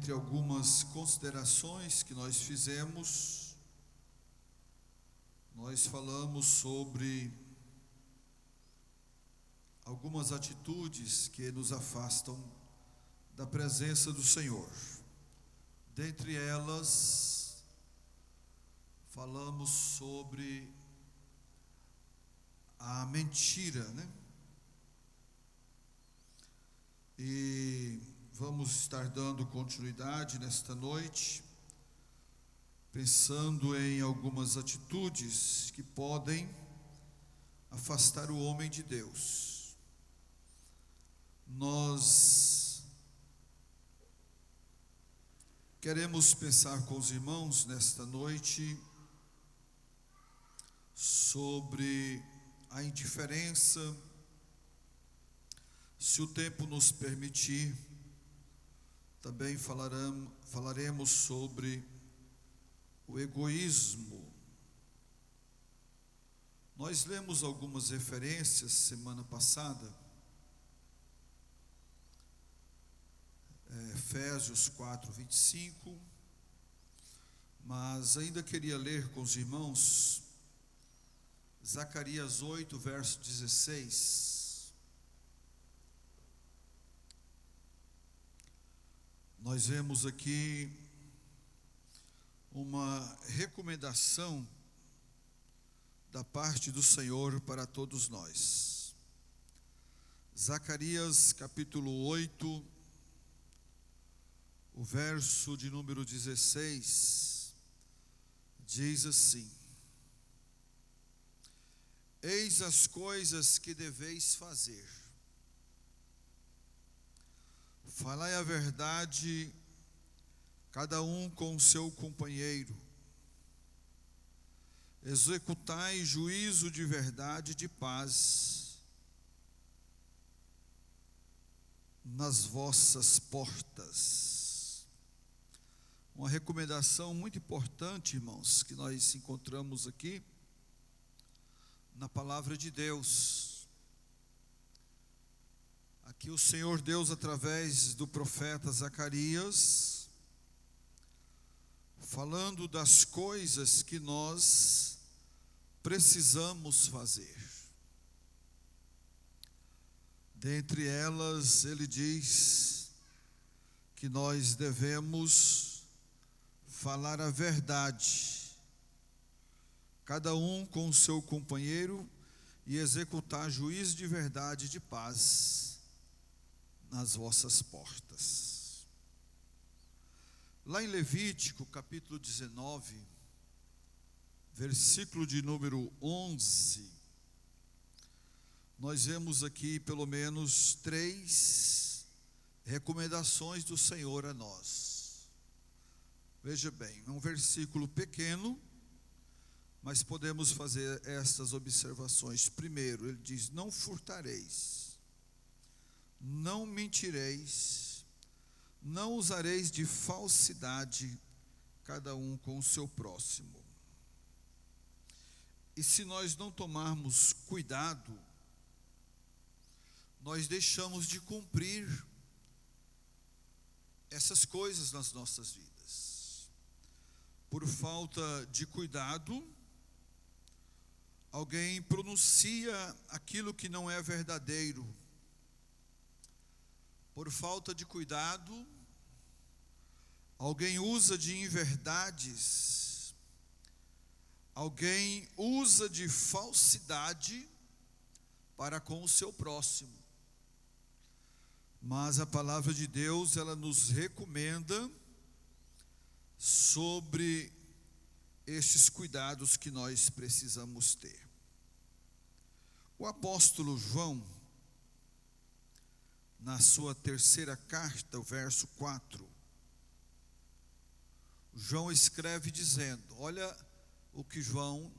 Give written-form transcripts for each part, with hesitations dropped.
Dentre algumas considerações que nós fizemos, nós falamos sobre algumas atitudes que nos afastam da presença do Senhor. Dentre elas, falamos sobre a mentira, E vamos estar dando continuidade nesta noite, pensando em algumas atitudes que podem afastar o homem de Deus. Nós queremos pensar com os irmãos nesta noite sobre a indiferença. Se o tempo nos permitir, também falaremos sobre o egoísmo. Nós lemos algumas referências semana passada, Efésios 4:25, mas ainda queria ler com os irmãos Zacarias 8, verso 16. Nós vemos aqui uma recomendação da parte do Senhor para todos nós. Zacarias capítulo 8, o verso de número 16, diz assim: Eis as coisas que deveis fazer. Falai a verdade, cada um com o seu companheiro. Executai juízo de verdade e de paz nas vossas portas. Uma recomendação muito importante, irmãos, que nós encontramos aqui na palavra de Deus. Aqui o Senhor Deus, através do profeta Zacarias, falando das coisas que nós precisamos fazer. Dentre elas, ele diz que nós devemos falar a verdade, cada um com o seu companheiro, e executar juízo de verdade e de paz nas vossas portas. Lá em Levítico, capítulo 19, versículo de número 11, nós vemos aqui pelo menos 3 recomendações do Senhor a nós. Veja bem, é um versículo pequeno, mas podemos fazer estas observações. Primeiro, ele diz: não furtareis, não mentireis, não usareis de falsidade, cada um com o seu próximo. E se nós não tomarmos cuidado, nós deixamos de cumprir essas coisas nas nossas vidas. Por falta de cuidado, alguém pronuncia aquilo que não é verdadeiro. Por falta de cuidado, alguém usa de inverdades, alguém usa de falsidade para com o seu próximo. Mas a palavra de Deus, ela nos recomenda sobre estes cuidados que nós precisamos ter. O apóstolo João, na sua terceira carta, o verso 4, João escreve dizendo, olha o que João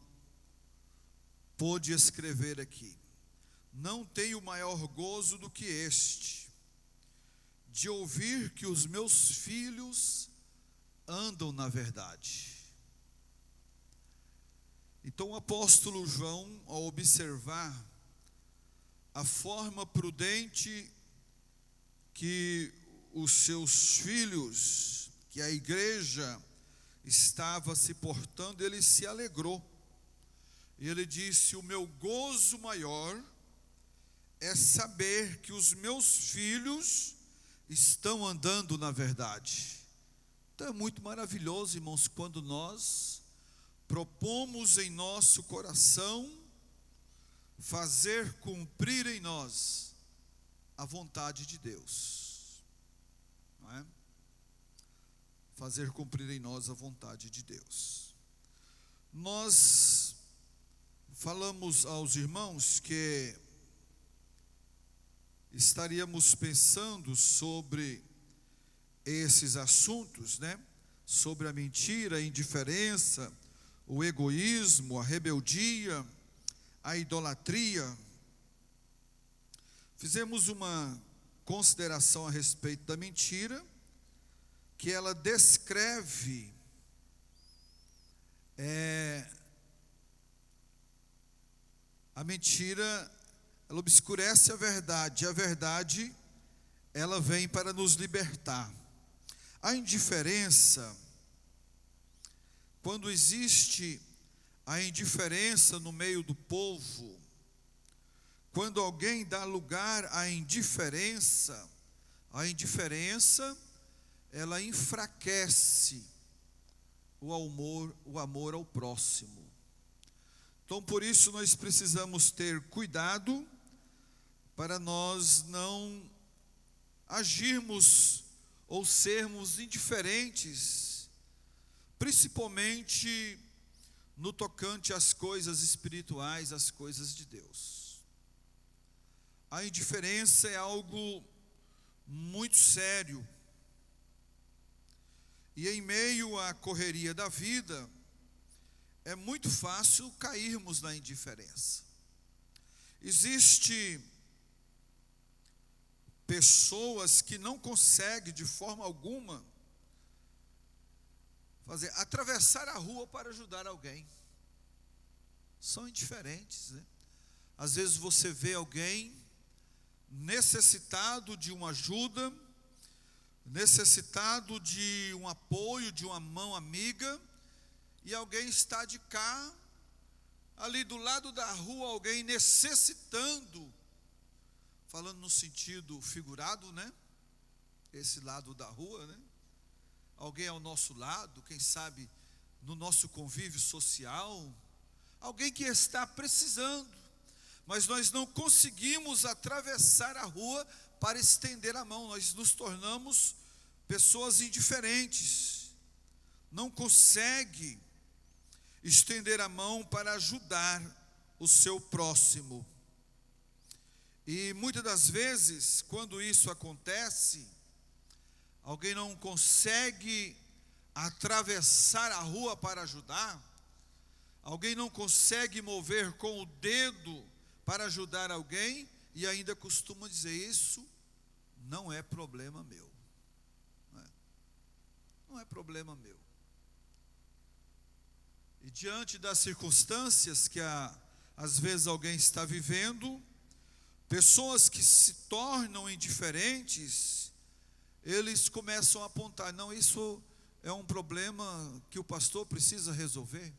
pôde escrever aqui: não tenho maior gozo do que este, de ouvir que os meus filhos andam na verdade. Então o apóstolo João, ao observar a forma prudente que os seus filhos, que a igreja estava se portando, ele se alegrou. E ele disse: o meu gozo maior é saber que os meus filhos estão andando na verdade. Então é muito maravilhoso, irmãos, quando nós propomos em nosso coração fazer cumprir em nós a vontade de Deus, não é? Fazer cumprir em nós a vontade de Deus. Nós falamos aos irmãos que estaríamos pensando sobre esses assuntos, né? Sobre a mentira, a indiferença, o egoísmo, a rebeldia, a idolatria. Fizemos uma consideração a respeito da mentira, que ela descreve a mentira, ela obscurece a verdade. A verdade, ela vem para nos libertar. A indiferença, quando existe a indiferença no meio do povo, quando alguém dá lugar à indiferença, ela enfraquece o amor ao próximo. Então, por isso, nós precisamos ter cuidado para nós não agirmos ou sermos indiferentes, principalmente no tocante às coisas espirituais, às coisas de Deus. A indiferença é algo muito sério. E em meio à correria da vida, é muito fácil cairmos na indiferença. Existe pessoas que não conseguem de forma alguma atravessar a rua para ajudar alguém. São indiferentes, né? Às vezes você vê alguém necessitado de uma ajuda, necessitado de um apoio, de uma mão amiga, e alguém está de cá, ali do lado da rua, alguém necessitando, falando no sentido figurado, né? Esse lado da rua, né? Alguém ao nosso lado, quem sabe no nosso convívio social, alguém que está precisando, mas nós não conseguimos atravessar a rua para estender a mão. Nós nos tornamos pessoas indiferentes, não consegue estender a mão para ajudar o seu próximo. E muitas das vezes, quando isso acontece, alguém não consegue atravessar a rua para ajudar, alguém não consegue mover com o dedo para ajudar alguém, e ainda costuma dizer: isso não é problema meu. Não é problema meu. E diante das circunstâncias que às vezes alguém está vivendo, pessoas que se tornam indiferentes, eles começam a apontar: não, isso é um problema que o pastor precisa resolver.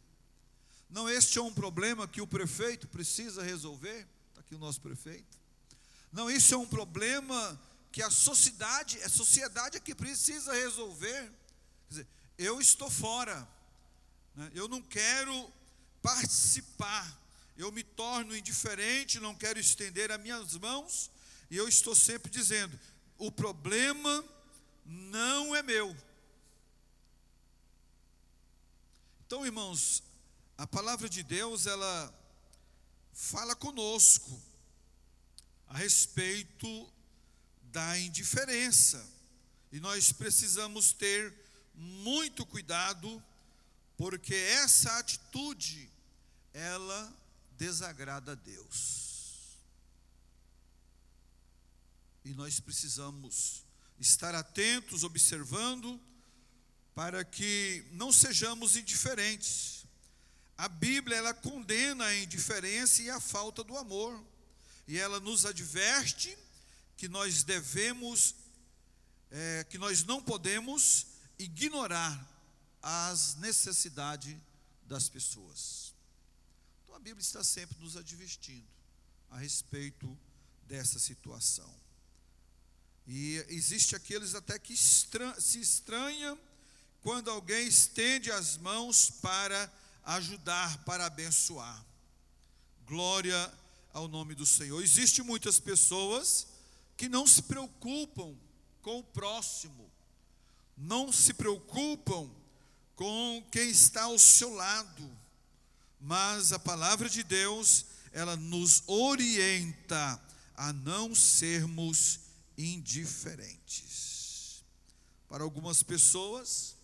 Não, este é um problema que o prefeito precisa resolver. Está aqui o nosso prefeito. Não, isso é um problema que a sociedade é que precisa resolver. Quer dizer, eu estou fora, né? Eu não quero participar, eu me torno indiferente, não quero estender as minhas mãos, e eu estou sempre dizendo: o problema não é meu. Então, irmãos, a palavra de Deus, ela fala conosco a respeito da indiferença, e nós precisamos ter muito cuidado, porque essa atitude, ela desagrada a Deus, e nós precisamos estar atentos, observando, para que não sejamos indiferentes. A Bíblia, ela condena a indiferença e a falta do amor, e ela nos adverte que nós devemos que nós não podemos ignorar as necessidades das pessoas. Então a Bíblia está sempre nos advertindo a respeito dessa situação. E existe aqueles até que se estranham quando alguém estende as mãos para ajudar, para abençoar. Glória ao nome do Senhor. Existem muitas pessoas que não se preocupam com o próximo, não se preocupam com quem está ao seu lado, mas a palavra de Deus, ela nos orienta a não sermos indiferentes. Para algumas pessoas,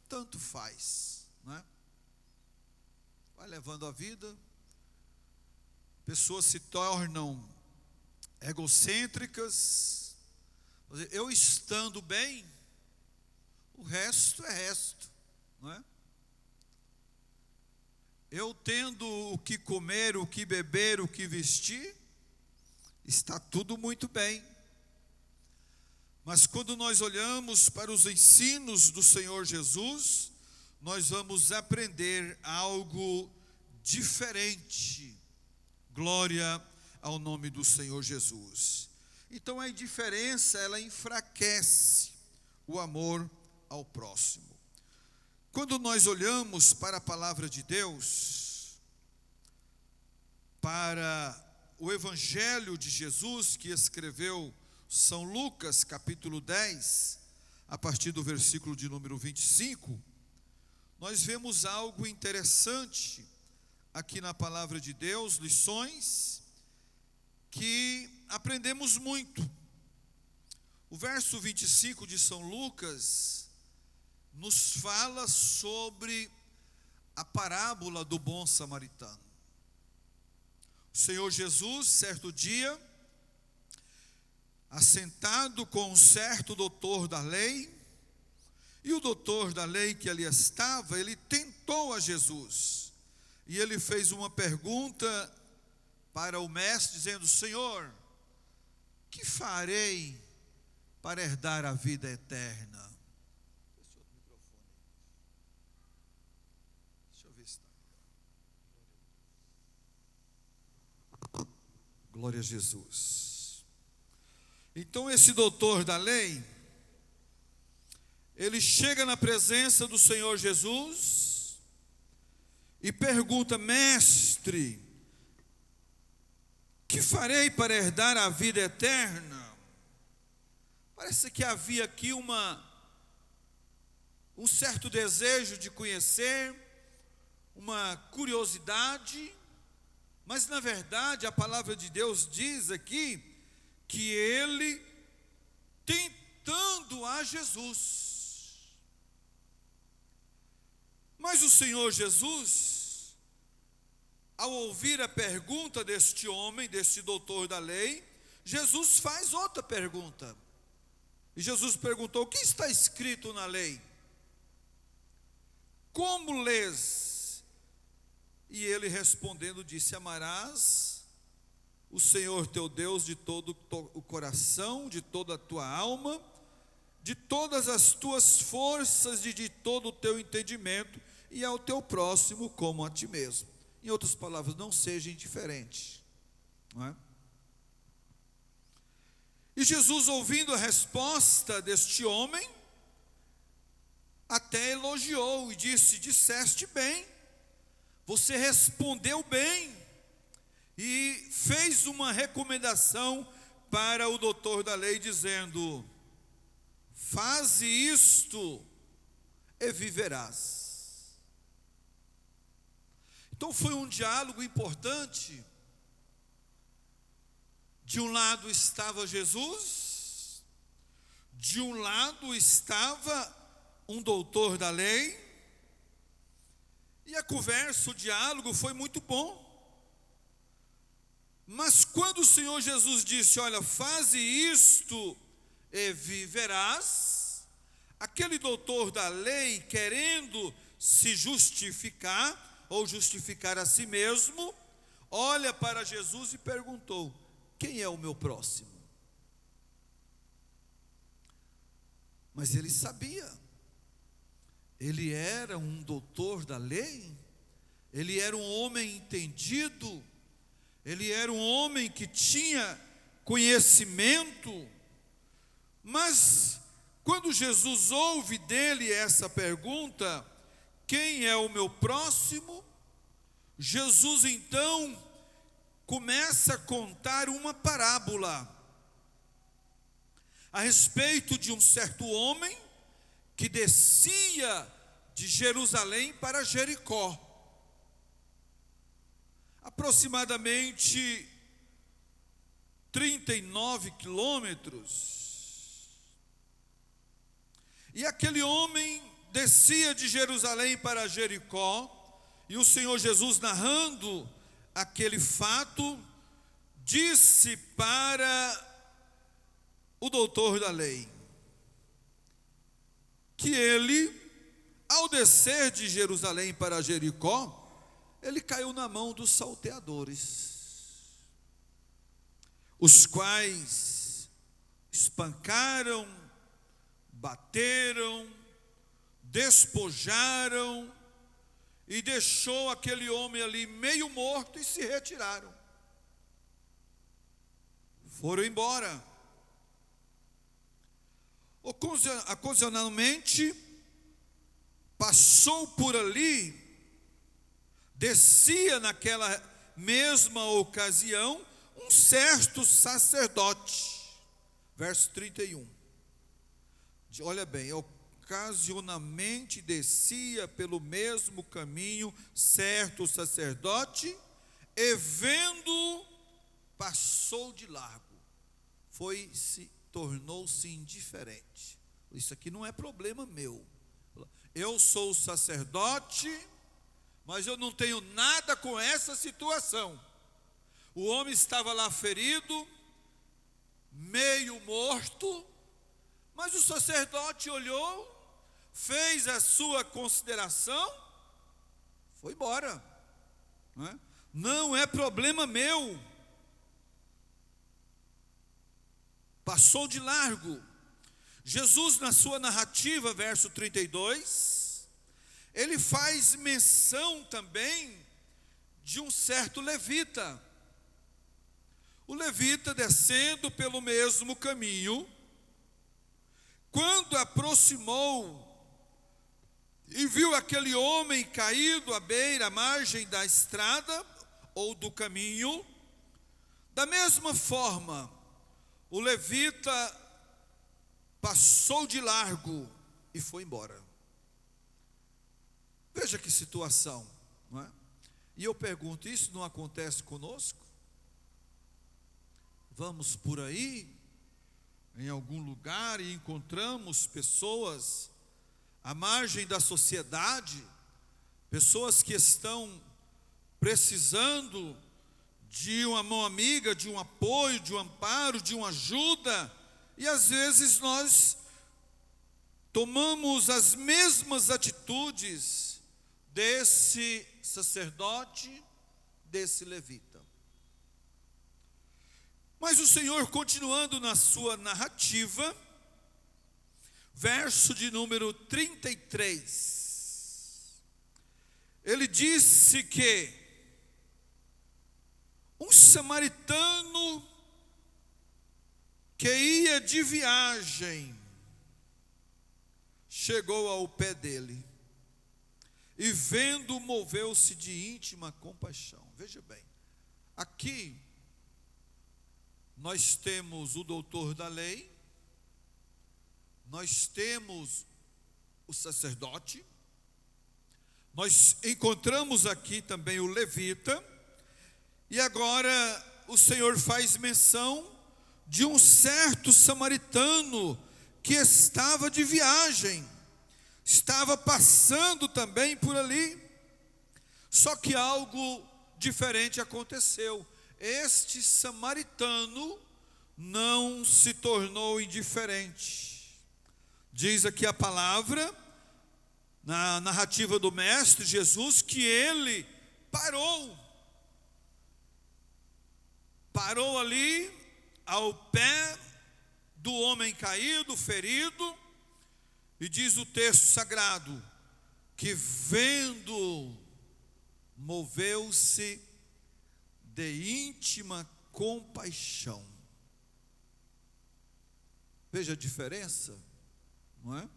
tanto faz, não é? Vai levando a vida, pessoas se tornam egocêntricas. Eu estando bem, o resto é resto, não é? Eu tendo o que comer, o que beber, o que vestir, está tudo muito bem. Mas quando nós olhamos para os ensinos do Senhor Jesus, nós vamos aprender algo diferente. Glória ao nome do Senhor Jesus. Então a indiferença, ela enfraquece o amor ao próximo. Quando nós olhamos para a palavra de Deus, para o Evangelho de Jesus que escreveu São Lucas, capítulo 10, a partir do versículo de número 25, nós vemos algo interessante aqui na palavra de Deus, lições que aprendemos muito. O verso 25 de São Lucas nos fala sobre a parábola do bom samaritano. O Senhor Jesus, certo dia, assentado com um certo doutor da lei, e o doutor da lei que ali estava, ele tentou a Jesus, e ele fez uma pergunta para o mestre, dizendo: Senhor, que farei para herdar a vida eterna? Deixa eu ver se está. Glória a Jesus. Então esse doutor da lei, ele chega na presença do Senhor Jesus e pergunta: mestre, que farei para herdar a vida eterna? Parece que havia aqui um certo desejo de conhecer, uma curiosidade, mas na verdade a palavra de Deus diz aqui que ele, tentando a Jesus, mas o Senhor Jesus, ao ouvir a pergunta deste homem, deste doutor da lei, Jesus faz outra pergunta. E Jesus perguntou: o que está escrito na lei? Como lês? E ele respondendo disse: amarás o Senhor teu Deus de todo o coração, de toda a tua alma, de todas as tuas forças e de todo o teu entendimento, e ao teu próximo como a ti mesmo. Em outras palavras, não seja indiferente, não é? E Jesus, ouvindo a resposta deste homem, até elogiou e disse: disseste bem, você respondeu bem, e fez uma recomendação para o doutor da lei, dizendo: faze isto e viverás. Então foi um diálogo importante. De um lado estava Jesus, de um lado estava um doutor da lei, e a conversa, o diálogo foi muito bom. Mas quando o Senhor Jesus disse: olha, faze isto e viverás, aquele doutor da lei, querendo se justificar, ou justificar a si mesmo, olha para Jesus e perguntou: quem é o meu próximo? Mas ele sabia. Ele era um doutor da lei, ele era um homem entendido, ele era um homem que tinha conhecimento. Mas quando Jesus ouve dele essa pergunta, quem é o meu próximo? Jesus então começa a contar uma parábola a respeito de um certo homem que descia de Jerusalém para Jericó, aproximadamente 39 quilômetros. E aquele homem descia de Jerusalém para Jericó, e o Senhor Jesus, narrando aquele fato, disse para o doutor da lei que ele, ao descer de Jerusalém para Jericó, ele caiu na mão dos salteadores, os quais espancaram, bateram, despojaram, e deixou aquele homem ali meio morto e se retiraram. Foram embora. Ocasionalmente, passou por ali, descia naquela mesma ocasião, um certo sacerdote. Verso 31. Olha bem, ocasionalmente descia pelo mesmo caminho certo sacerdote, e vendo, passou de largo. Tornou-se indiferente. Isso aqui não é problema meu. Eu sou o sacerdote, mas eu não tenho nada com essa situação. O homem estava lá ferido, meio morto, mas o sacerdote olhou, fez a sua consideração, foi embora. Não é problema meu. Passou de largo. Jesus, na sua narrativa, verso 32, ele faz menção também de um certo levita. O levita, descendo pelo mesmo caminho, quando aproximou e viu aquele homem caído à beira, à margem da estrada ou do caminho, da mesma forma, o levita passou de largo e foi embora. Veja que situação, não é? E eu pergunto, isso não acontece conosco? Vamos por aí, em algum lugar, e encontramos pessoas à margem da sociedade, pessoas que estão precisando de uma mão amiga, de um apoio, de um amparo, de uma ajuda, e às vezes nós tomamos as mesmas atitudes desse sacerdote, desse levita. Mas o Senhor, continuando na sua narrativa, verso de número 33, ele disse que um samaritano que ia de viagem chegou ao pé dele e, vendo, moveu-se de íntima compaixão. Veja bem, aqui nós temos o doutor da lei, nós temos o sacerdote, nós encontramos aqui também o levita, e agora o Senhor faz menção de um certo samaritano que estava de viagem, estava passando também por ali. Só que algo diferente aconteceu. Este samaritano não se tornou indiferente. Diz aqui a palavra, na narrativa do Mestre Jesus, que ele parou ali ao pé do homem caído, ferido, E diz o texto sagrado, que vendo, moveu-se de íntima compaixão. Veja a diferença, não é?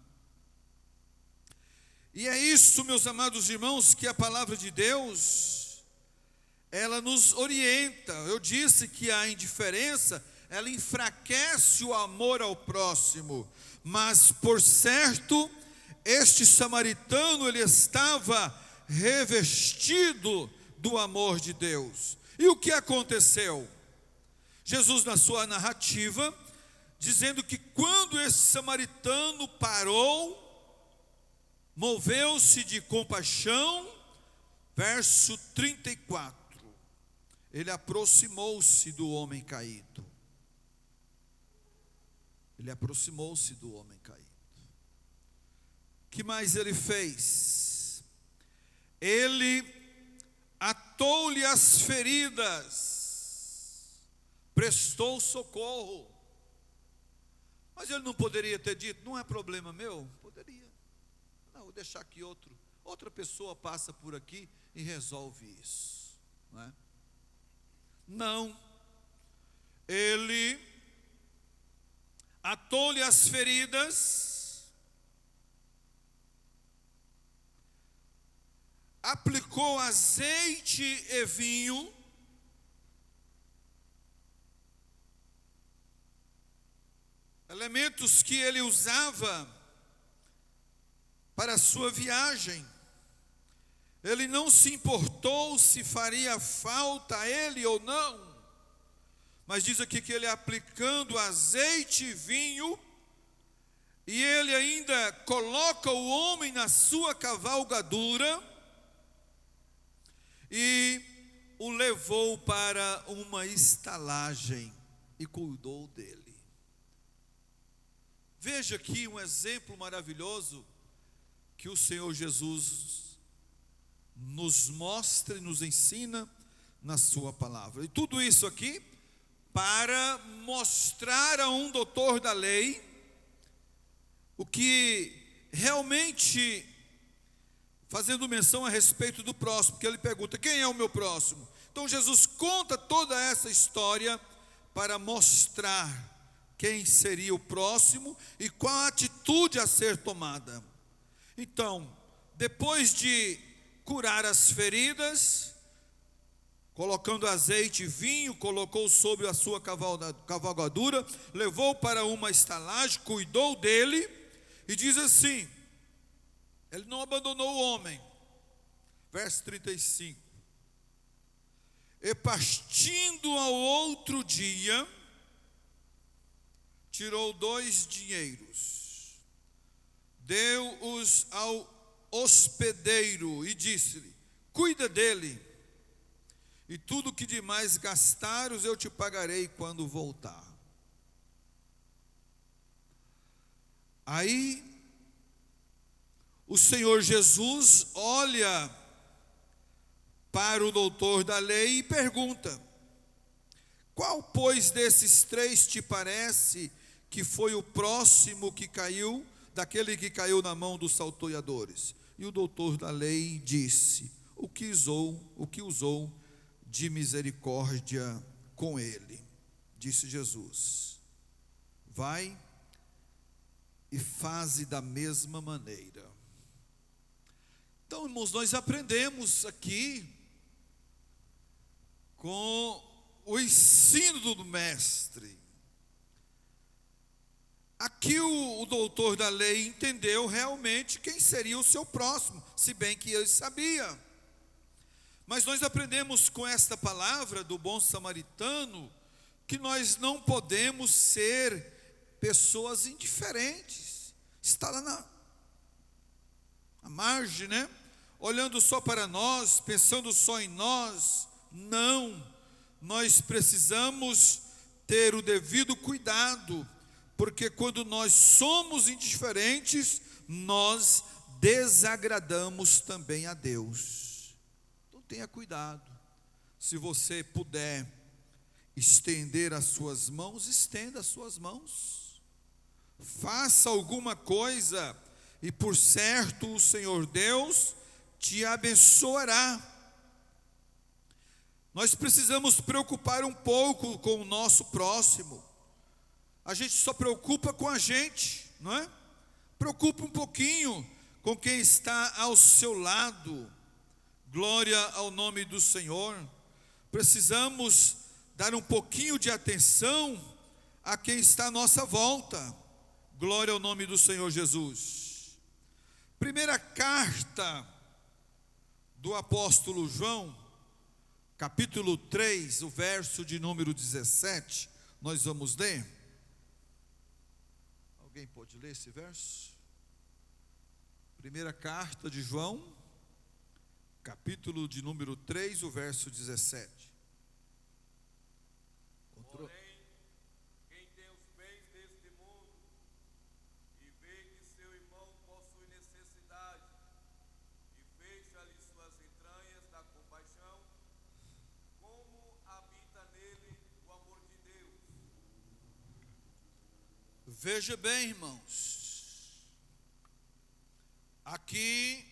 E é isso, meus amados irmãos, que a palavra de Deus, ela nos orienta. Eu disse que a indiferença, ela enfraquece o amor ao próximo, mas por certo, este samaritano, ele estava revestido do amor de Deus. E o que aconteceu? Jesus, na sua narrativa, dizendo que quando esse samaritano parou, moveu-se de compaixão, verso 34, ele aproximou-se do homem caído. Ele aproximou-se do homem caído. Que mais ele fez? Ele atou-lhe as feridas, prestou socorro. Mas ele não poderia ter dito, não é problema meu? Poderia. Não, vou deixar que outra pessoa passa por aqui e resolve isso. Não é? Não. Ele atou-lhe as feridas, aplicou azeite e vinho, elementos que ele usava para a sua viagem. Ele não se importou se faria falta a ele ou não, mas diz aqui que ele aplicando azeite e vinho, e ele ainda coloca o homem na sua cavalgadura e o levou para uma estalagem e cuidou dele. Veja aqui um exemplo maravilhoso que o Senhor Jesus nos mostra e nos ensina na sua palavra. E tudo isso aqui para mostrar a um doutor da lei o que realmente, fazendo menção a respeito do próximo, porque ele pergunta, quem é o meu próximo? Então Jesus conta toda essa história para mostrar quem seria o próximo e qual a atitude a ser tomada. Então, depois de curar as feridas, colocando azeite e vinho, colocou sobre a sua cavalgadura, levou para uma estalagem, cuidou dele, e diz assim, ele não abandonou o homem. Verso 35. E partindo ao outro dia, tirou 2 dinheiros, deu-os ao hospedeiro e disse-lhe, cuida dele, e tudo que demais gastares eu te pagarei quando voltar. Aí o Senhor Jesus olha para o doutor da lei e pergunta, qual, pois, desses 3 te parece que foi o próximo que caiu, daquele que caiu na mão dos salteadores? E o doutor da lei disse, o que usou de misericórdia com ele. Disse Jesus, vai e faze da mesma maneira. Então, irmãos, nós aprendemos aqui com o ensino do mestre. Aqui o doutor da lei entendeu realmente quem seria o seu próximo, se bem que ele sabia. Mas nós aprendemos com esta palavra do bom samaritano, que nós não podemos ser pessoas indiferentes, está lá na margem, né? Olhando só para nós, pensando só em nós. Não, nós precisamos ter o devido cuidado, porque quando nós somos indiferentes, nós desagradamos também a Deus. Então tenha cuidado. Se você puder estender as suas mãos, estenda as suas mãos. Faça alguma coisa e por certo o Senhor Deus te abençoará. Nós precisamos preocupar um pouco com o nosso próximo. A gente só preocupa com a gente, não é? Preocupa um pouquinho com quem está ao seu lado. Glória ao nome do Senhor. Precisamos dar um pouquinho de atenção a quem está à nossa volta. Glória ao nome do Senhor Jesus. Primeira carta do apóstolo João, capítulo 3, o verso de número 17, nós vamos ler. Alguém pode ler esse verso? Primeira carta de João, capítulo de número 3, o verso 17. Porém, quem tem os bens deste mundo e vê que seu irmão possui necessidade e fecha-lhe suas entranhas da compaixão, como habita nele o amor de Deus? Veja bem, irmãos, aqui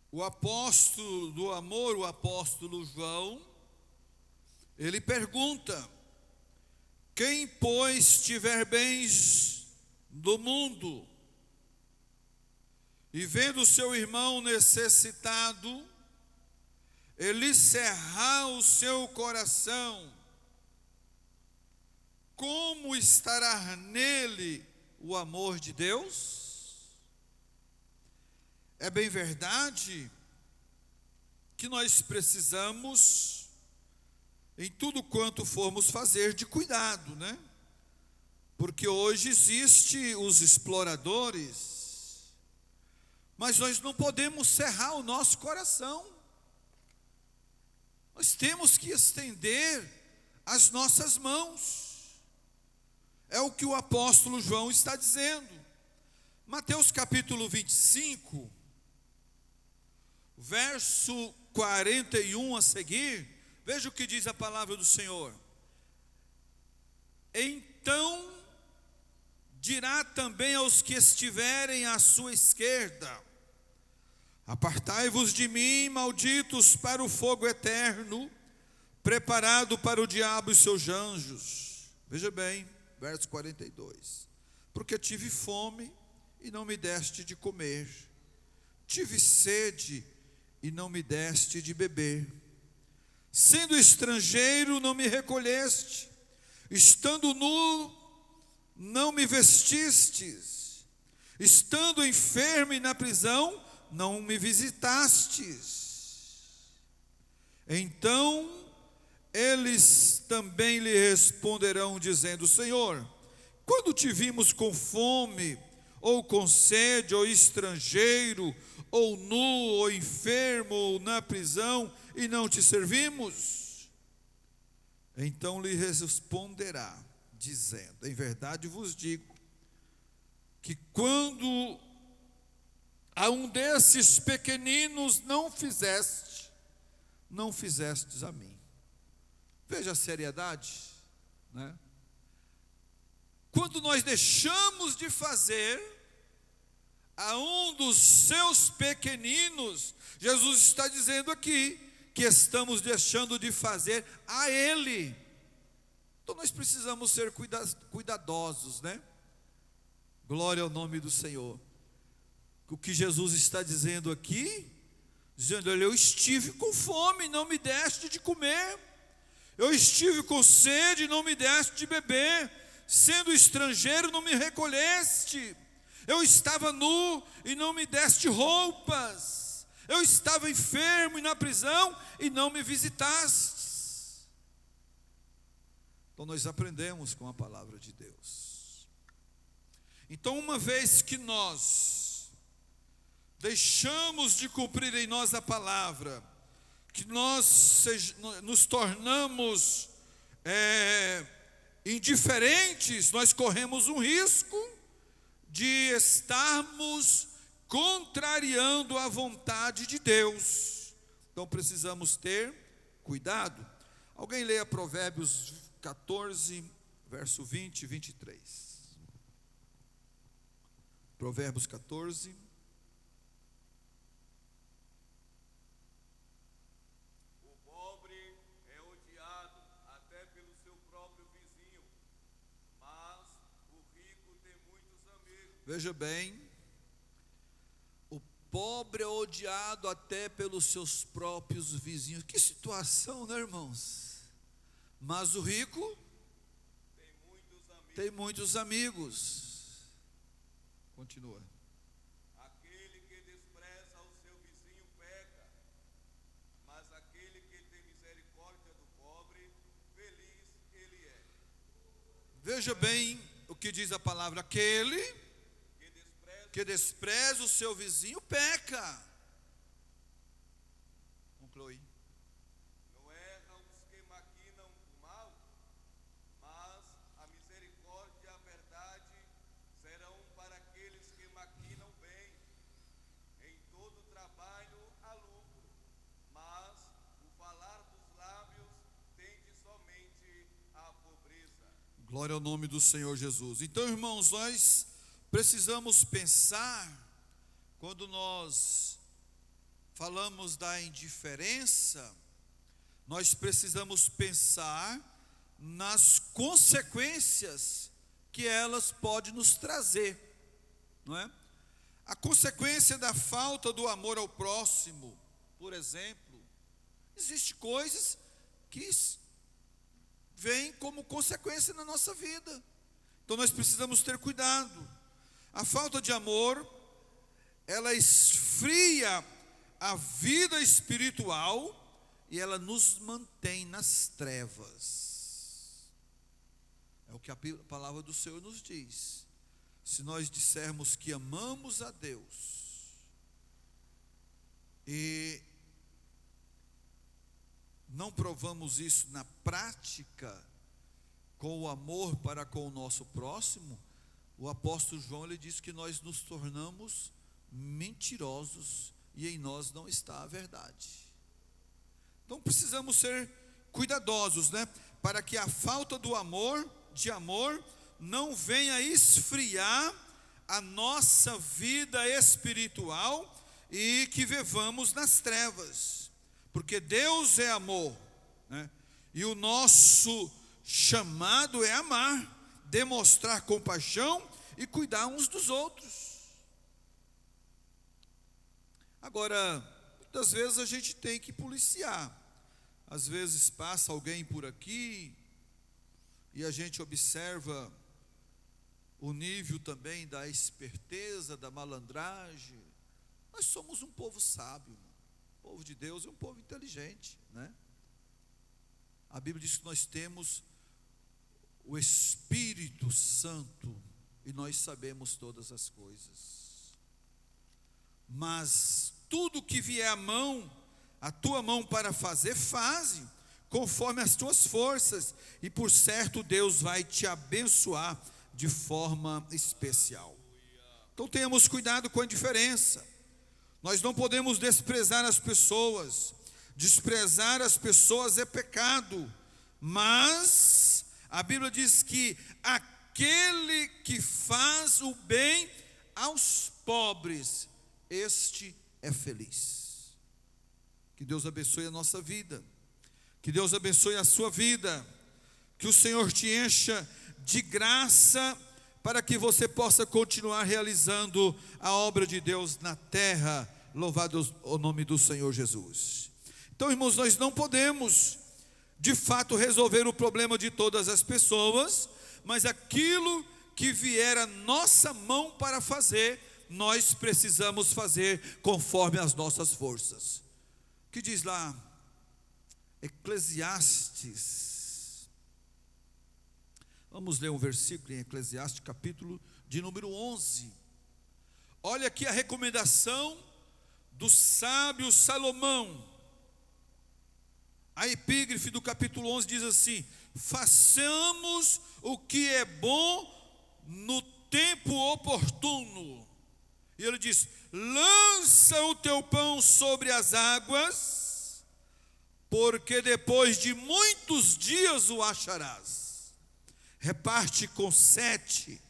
o apóstolo do amor, o apóstolo João, ele pergunta: quem, pois, tiver bens do mundo e vendo seu irmão necessitado, ele cerrar o seu coração, como estará nele o amor de Deus? É bem verdade que nós precisamos, em tudo quanto formos fazer, de cuidado, né? Porque hoje existe os exploradores, mas nós não podemos cerrar o nosso coração. Nós temos que estender as nossas mãos. É o que o apóstolo João está dizendo. Mateus capítulo 25, verso 41 a seguir, veja o que diz a palavra do Senhor. Então dirá também aos que estiverem à sua esquerda: apartai-vos de mim, malditos, para o fogo eterno, preparado para o diabo e seus anjos. Veja bem, verso 42. Porque tive fome e não me deste de comer, tive sede e não me deste de beber, sendo estrangeiro não me recolheste, estando nu não me vestistes, estando enfermo e na prisão não me visitastes. Então eles também lhe responderão dizendo: Senhor, quando te vimos com fome, ou com sede, ou estrangeiro, ou nu, ou enfermo, ou na prisão, e não te servimos? Então lhe responderá, dizendo: em verdade vos digo, que quando a um desses pequeninos não fizestes a mim. Veja a seriedade, né? Quando nós deixamos de fazer a um dos seus pequeninos, Jesus está dizendo aqui que estamos deixando de fazer a Ele. Então nós precisamos ser cuidadosos, né? Glória ao nome do Senhor. O que Jesus está dizendo aqui, dizendo: olha, eu estive com fome, não me deste de comer, eu estive com sede, não me deste de beber, sendo estrangeiro não me recolheste, eu estava nu e não me deste roupas, eu estava enfermo e na prisão e não me visitastes. Então nós aprendemos com a palavra de Deus. Então, uma vez que nós deixamos de cumprir em nós a palavra, que nós nos tornamos indiferentes, nós corremos um risco de estarmos contrariando a vontade de Deus. Então precisamos ter cuidado. Alguém leia Provérbios 14, verso 20 e 23. Provérbios 14. O pobre é odiado até pelo seu próprio vizinho, mas o rico tem muitos amigos. Veja bem, o pobre é odiado até pelos seus próprios vizinhos. Que situação, né, irmãos? Mas o rico tem muitos amigos. Continua. Aquele que despreza o seu vizinho peca, mas aquele que tem misericórdia do pobre, feliz ele é. Veja bem o que diz a palavra: aquele que despreza o seu vizinho peca. Conclui. Não erram os que maquinam o mal, mas a misericórdia e a verdade serão para aqueles que maquinam bem. Em todo trabalho há lucro, mas o falar dos lábios tende somente à pobreza. Glória ao nome do Senhor Jesus. Então, irmãos, nós precisamos pensar, quando nós falamos da indiferença, nós precisamos pensar nas consequências que elas podem nos trazer, não é? A consequência da falta do amor ao próximo, por exemplo, existem coisas que vêm como consequência na nossa vida. Então nós precisamos ter cuidado. A falta de amor, ela esfria a vida espiritual e ela nos mantém nas trevas. É o que a palavra do Senhor nos diz. Se nós dissermos que amamos a Deus e não provamos isso na prática, com o amor para com o nosso próximo, o apóstolo João, ele diz que nós nos tornamos mentirosos e em nós não está a verdade. Então precisamos ser cuidadosos, né? Para que a falta de amor, não venha esfriar a nossa vida espiritual e que vivamos nas trevas. Porque Deus é amor, né? E o nosso chamado é amar, demonstrar compaixão e cuidar uns dos outros. Agora, muitas vezes a gente tem que policiar. Às vezes passa alguém por aqui e a gente observa o nível também da esperteza, da malandragem. Nós somos um povo sábio, o povo de Deus é um povo inteligente, né? A Bíblia diz que nós temos o Espírito Santo e nós sabemos todas as coisas. Mas tudo que vier a tua mão para fazer, faze, conforme as tuas forças, e por certo Deus vai te abençoar de forma especial. Então tenhamos cuidado com a indiferença. Nós não podemos desprezar as pessoas. Desprezar as pessoas é pecado, mas a Bíblia diz que aquele que faz o bem aos pobres, este é feliz. Que Deus abençoe a nossa vida, que Deus abençoe a sua vida, que o Senhor te encha de graça, para que você possa continuar realizando a obra de Deus na terra. Louvado o nome do Senhor Jesus. Então, irmãos, nós não podemos de fato resolver o problema de todas as pessoas, mas aquilo que vier a nossa mão para fazer, nós precisamos fazer conforme as nossas forças. O que diz lá Eclesiastes? Vamos ler um versículo em Eclesiastes, capítulo de número 11. Olha aqui a recomendação do sábio Salomão. A epígrafe do capítulo 11 diz assim: façamos o que é bom no tempo oportuno. E ele diz: lança o teu pão sobre as águas, porque depois de muitos dias o acharás. Reparte com 7,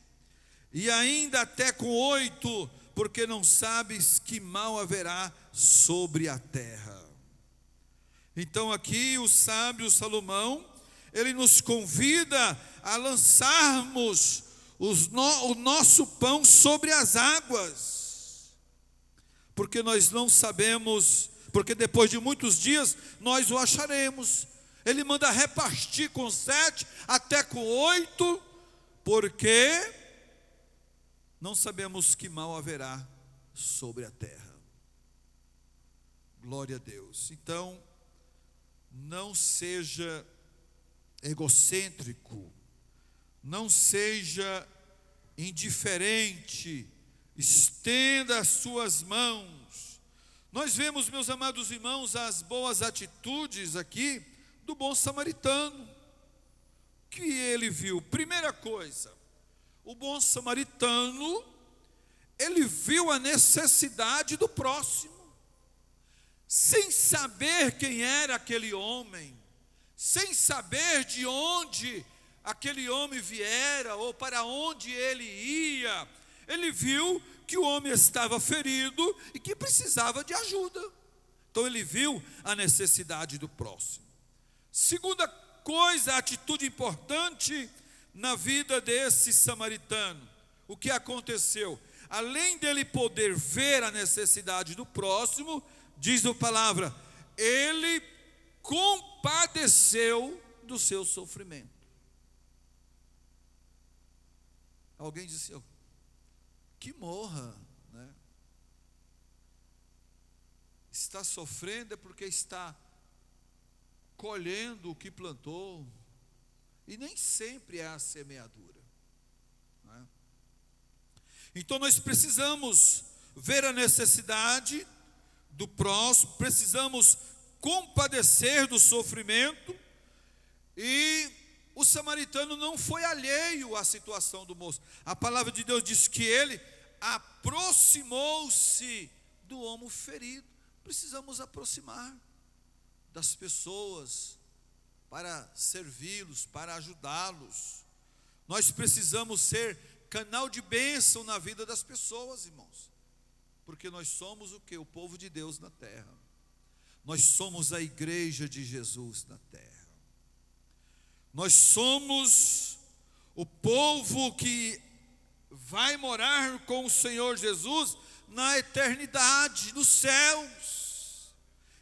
e ainda até com 8, porque não sabes que mal haverá sobre a terra. Então aqui o sábio Salomão, ele nos convida a lançarmos o nosso pão sobre as águas, porque nós não sabemos, porque depois de muitos dias nós o acharemos. Ele manda repartir com 7 até com 8, porque não sabemos que mal haverá sobre a terra. Glória a Deus. Então, não seja egocêntrico, não seja indiferente, estenda as suas mãos. Nós vemos, meus amados irmãos, as boas atitudes aqui do bom samaritano, que ele viu. Primeira coisa, o bom samaritano, ele viu a necessidade do próximo, sem saber quem era aquele homem, sem saber de onde aquele homem viera ou para onde ele ia. Ele viu que o homem estava ferido e que precisava de ajuda. Então ele viu a necessidade do próximo. Segunda coisa, atitude importante na vida desse samaritano. O que aconteceu? Além dele poder ver a necessidade do próximo, diz a palavra, ele compadeceu do seu sofrimento. Alguém disse, que morra, né? Está sofrendo é porque está colhendo o que plantou, e nem sempre é a semeadura, né? Então nós precisamos ver a necessidade do próximo, precisamos compadecer do sofrimento, e o samaritano não foi alheio à situação do moço. A palavra de Deus diz que ele aproximou-se do homem ferido. Precisamos aproximar das pessoas para servi-los, para ajudá-los. Nós precisamos ser canal de bênção na vida das pessoas, irmãos, porque nós somos o que? O povo de Deus na terra. Nós somos a igreja de Jesus na terra. Nós somos o povo que vai morar com o Senhor Jesus na eternidade, nos céus.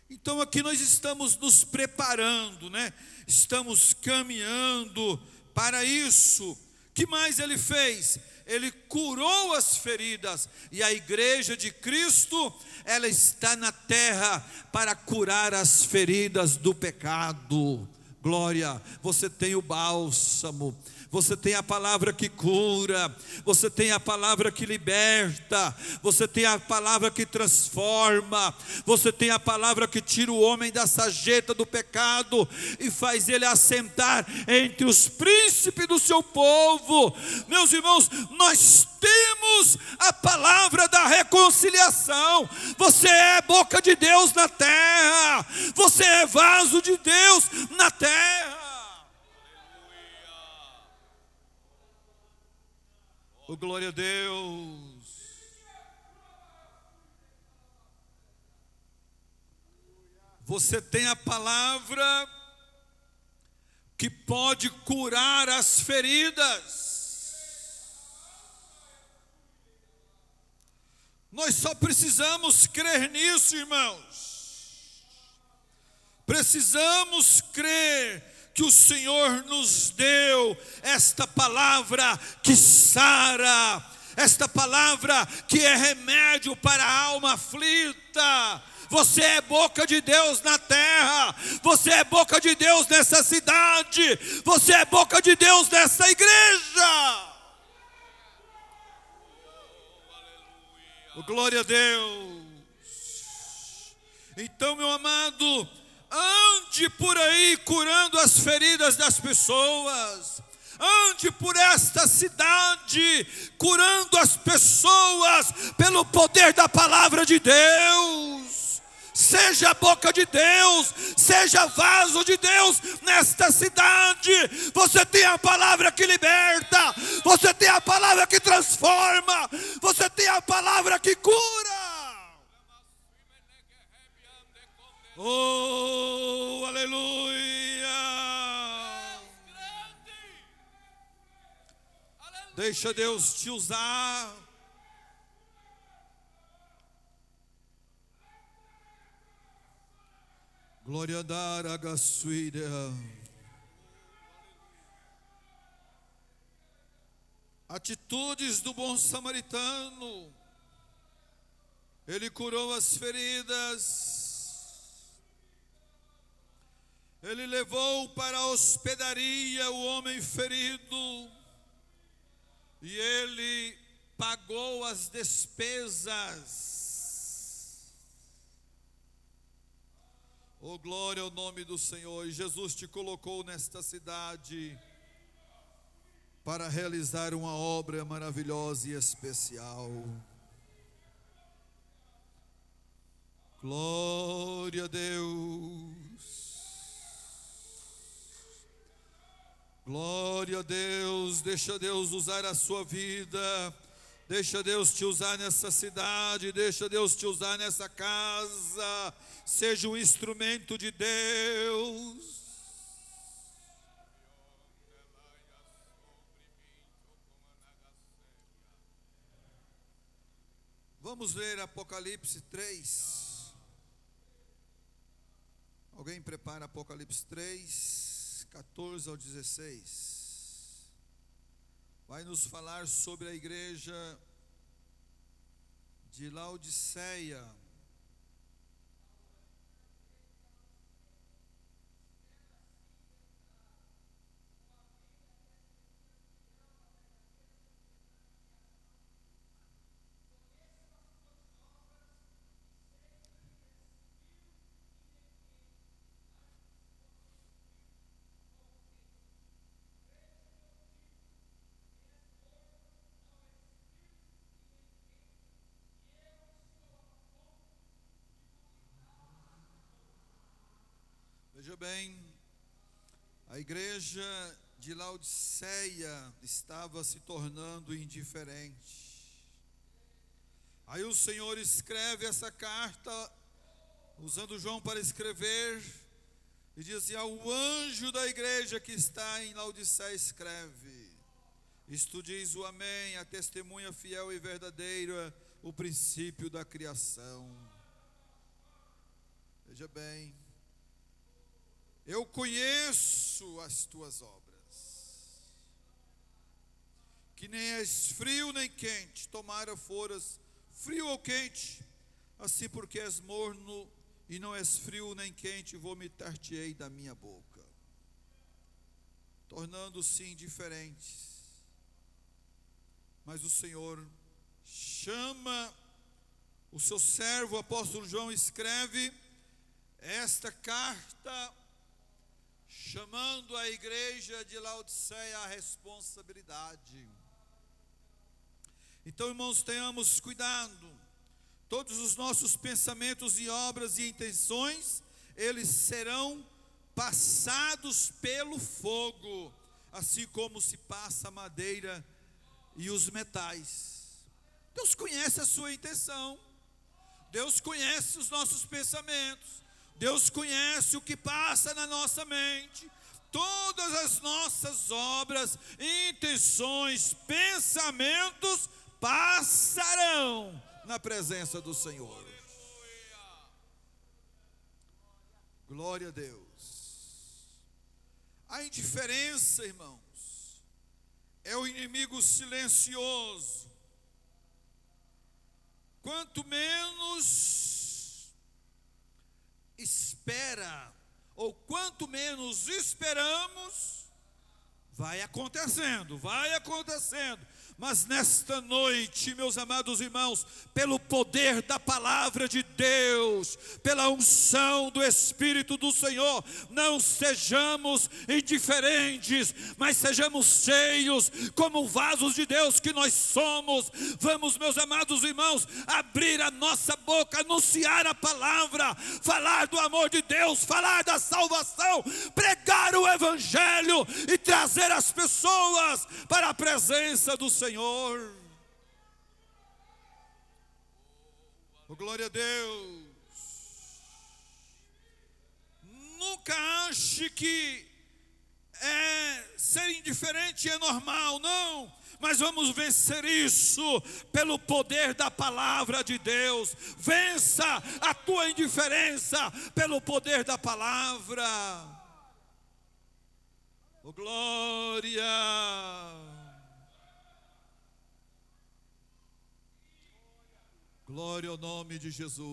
Então aqui nós estamos nos preparando, né? Estamos caminhando para isso. Que mais ele fez? Ele curou as feridas, e a igreja de Cristo, ela está na terra para curar as feridas do pecado. Glória, você tem o bálsamo, você tem a palavra que cura, você tem a palavra que liberta, você tem a palavra que transforma, você tem a palavra que tira o homem da sarjeta do pecado e faz ele assentar entre os príncipes do seu povo. Meus irmãos, nós temos a palavra da reconciliação. Você é boca de Deus na terra, você é vaso de Deus na terra. Oh, glória a Deus. Você tem a palavra que pode curar as feridas. Nós só precisamos crer nisso, irmãos. Precisamos crer que o Senhor nos deu esta palavra que sara, esta palavra que é remédio para a alma aflita. Você é boca de Deus na terra, você é boca de Deus nessa cidade, você é boca de Deus nessa igreja. Oh, glória a Deus. Então, meu amado, ande por aí curando as feridas das pessoas. Ande por esta cidade curando as pessoas pelo poder da palavra de Deus. Seja a boca de Deus, seja vaso de Deus nesta cidade. Você tem a palavra que liberta, você tem a palavra que transforma, você tem a palavra que cura. Oh, aleluia. Deixa Deus te usar. Glória a dar a gassuíra. Atitudes do bom samaritano. Ele curou as feridas. Ele levou para a hospedaria o homem ferido. E ele pagou as despesas. Oh, glória ao nome do Senhor. E Jesus te colocou nesta cidade para realizar uma obra maravilhosa e especial. Glória a Deus. Glória a Deus. Deixa Deus usar a sua vida. Deixa Deus te usar nessa cidade, deixa Deus te usar nessa casa. Seja um instrumento de Deus. Vamos ler Apocalipse 3. Alguém prepara Apocalipse 3, 14 ao 16. Vai nos falar sobre a igreja de Laodiceia. Veja bem, a igreja de Laodiceia estava se tornando indiferente. Aí o Senhor escreve essa carta, usando João para escrever, e diz assim: ao anjo da igreja que está em Laodiceia escreve: isto diz o Amém, a testemunha fiel e verdadeira, o princípio da criação. Veja bem, eu conheço as tuas obras, que nem és frio nem quente. Tomara foras frio ou quente, assim porque és morno e não és frio nem quente, vomitar-te-ei da minha boca. Tornando-se indiferentes. Mas o Senhor chama o seu servo, o apóstolo João, escreve esta carta, chamando a igreja de Laodiceia à responsabilidade. Então, irmãos, tenhamos cuidado. Todos os nossos pensamentos e obras e intenções, eles serão passados pelo fogo, assim como se passa a madeira e os metais. Deus conhece a sua intenção. Deus conhece os nossos pensamentos. Deus conhece o que passa na nossa mente. Todas as nossas obras, intenções, pensamentos passarão na presença do Senhor. Glória a Deus. A indiferença, irmãos, é o inimigo silencioso. Quanto menos espera, ou quanto menos esperamos, vai acontecendo. Mas nesta noite, meus amados irmãos, pelo poder da palavra de Deus, pela unção do Espírito do Senhor, não sejamos indiferentes, mas sejamos cheios, como vasos de Deus que nós somos. Vamos, meus amados irmãos, abrir a nossa boca, anunciar a palavra, falar do amor de Deus, falar da salvação, pregar o Evangelho e trazer as pessoas para a presença do Senhor. Oh, glória a Deus. Nunca ache que ser indiferente é normal, não. Mas vamos vencer isso pelo poder da palavra de Deus. Vença a tua indiferença pelo poder da palavra. Oh, glória. Glória ao nome de Jesus.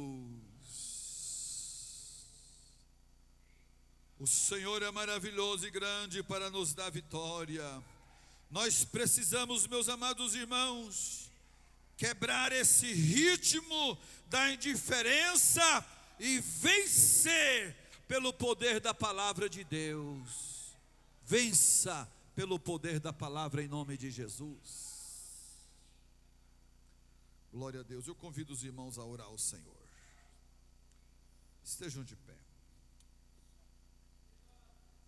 O Senhor é maravilhoso e grande para nos dar vitória. Nós precisamos, meus amados irmãos, quebrar esse ritmo da indiferença e vencer pelo poder da palavra de Deus. Vença pelo poder da palavra em nome de Jesus. Glória a Deus. Eu convido os irmãos a orar ao Senhor. Estejam de pé.